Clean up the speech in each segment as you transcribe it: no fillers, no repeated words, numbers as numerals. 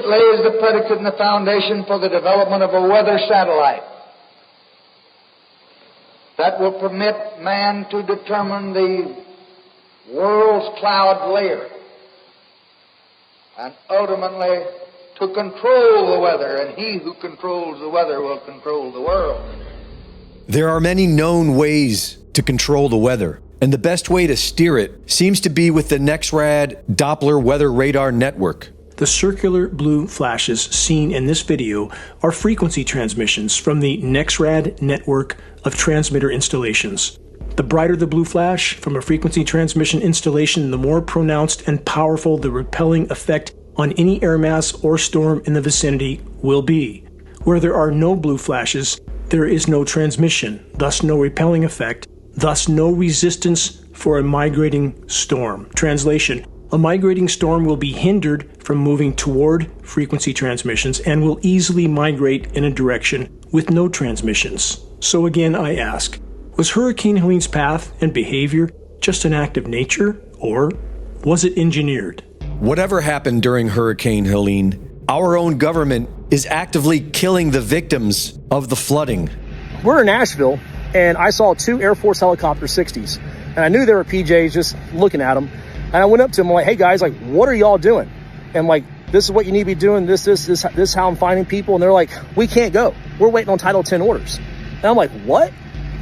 It lays the predicate and the foundation for the development of a weather satellite that will permit man to determine the world's cloud layer and ultimately to control the weather, and he who controls the weather will control the world. There are many known ways to control the weather, and the best way to steer it seems to be with the NEXRAD Doppler Weather Radar Network. The circular blue flashes seen in this video are frequency transmissions from the NEXRAD network of transmitter installations. The brighter the blue flash from a frequency transmission installation, the more pronounced and powerful the repelling effect on any air mass or storm in the vicinity will be. Where there are no blue flashes, there is no transmission, thus no repelling effect, thus no resistance for a migrating storm. Translation: a migrating storm will be hindered from moving toward frequency transmissions and will easily migrate in a direction with no transmissions. So again, I ask, was Hurricane Helene's path and behavior just an act of nature, or was it engineered? Whatever happened during Hurricane Helene, our own government is actively killing the victims of the flooding. We're in Nashville, and I saw 2 Air Force helicopter 60s, and I knew they were PJs just looking at them. And I went up to them, I'm like, hey guys, like, what are y'all doing? And like, this is what you need to be doing. This is how I'm finding people. And they're like, we can't go. We're waiting on Title 10 orders. And I'm like, what?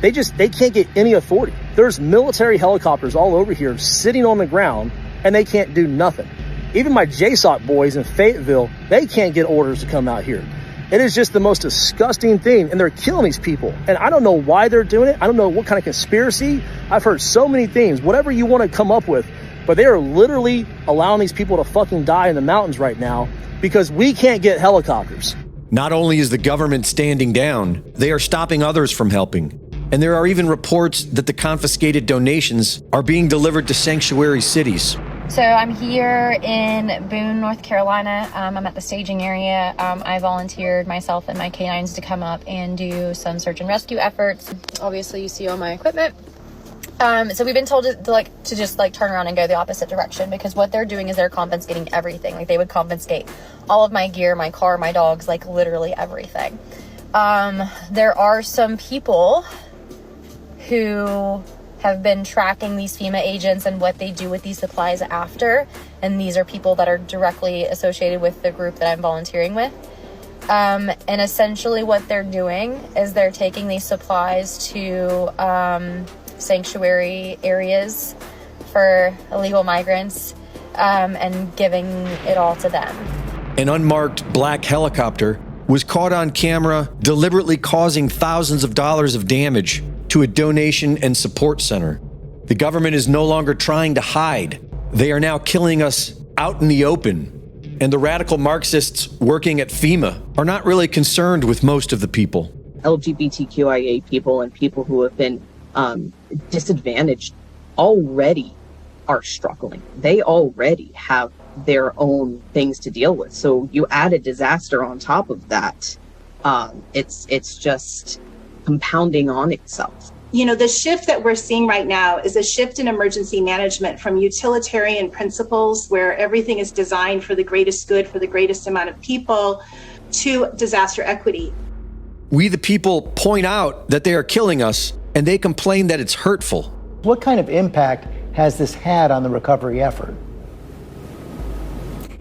They can't get any authority. There's military helicopters all over here sitting on the ground, and they can't do nothing. Even my JSOC boys in Fayetteville, they can't get orders to come out here. It is just the most disgusting thing, and they're killing these people. And I don't know why they're doing it. I don't know what kind of conspiracy. I've heard so many things, whatever you want to come up with, but they are literally allowing these people to fucking die in the mountains right now because we can't get helicopters. Not only is the government standing down, they are stopping others from helping. And there are even reports that the confiscated donations are being delivered to sanctuary cities. So I'm here in Boone, North Carolina. I'm at the staging area. I volunteered myself and my canines to come up and do some search and rescue efforts. Obviously, you see all my equipment. So we've been told to just turn around and go the opposite direction, because what they're doing is they're confiscating everything. Like, they would confiscate all of my gear, my car, my dogs, like literally everything. There are some people who have been tracking these FEMA agents and what they do with these supplies after. And these are people that are directly associated with the group that I'm volunteering with. And essentially what they're doing is they're taking these supplies to sanctuary areas for illegal migrants and giving it all to them. An unmarked black helicopter was caught on camera deliberately causing thousands of dollars of damage to a donation and support center. The government is no longer trying to hide. They are now killing us out in the open. And the radical Marxists working at FEMA are not really concerned with most of the people. LGBTQIA people and people who have been disadvantaged already are struggling. They already have their own things to deal with. So you add a disaster on top of that, it's just compounding on itself. You know, the shift that we're seeing right now is a shift in emergency management from utilitarian principles where everything is designed for the greatest good for the greatest amount of people to disaster equity. We the people point out that they are killing us, and they complain that it's hurtful. What kind of impact has this had on the recovery effort?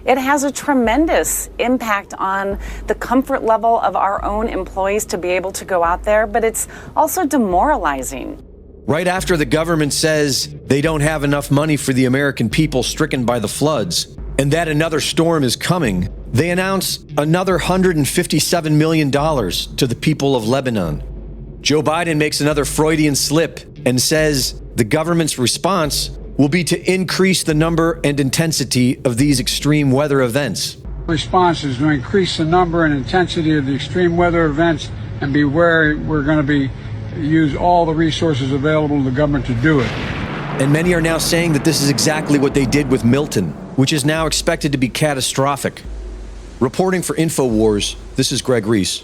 It has a tremendous impact on the comfort level of our own employees to be able to go out there, but it's also demoralizing. Right after the government says they don't have enough money for the American people stricken by the floods, and that another storm is coming, they announce another $157 million to the people of Lebanon. Joe Biden makes another Freudian slip and says the government's response will be to increase the number and intensity of these extreme weather events. The response is to increase the number and intensity of the extreme weather events and be where we're going to use all the resources available to the government to do it. And many are now saying that this is exactly what they did with Milton, which is now expected to be catastrophic. Reporting for InfoWars, this is Greg Reese.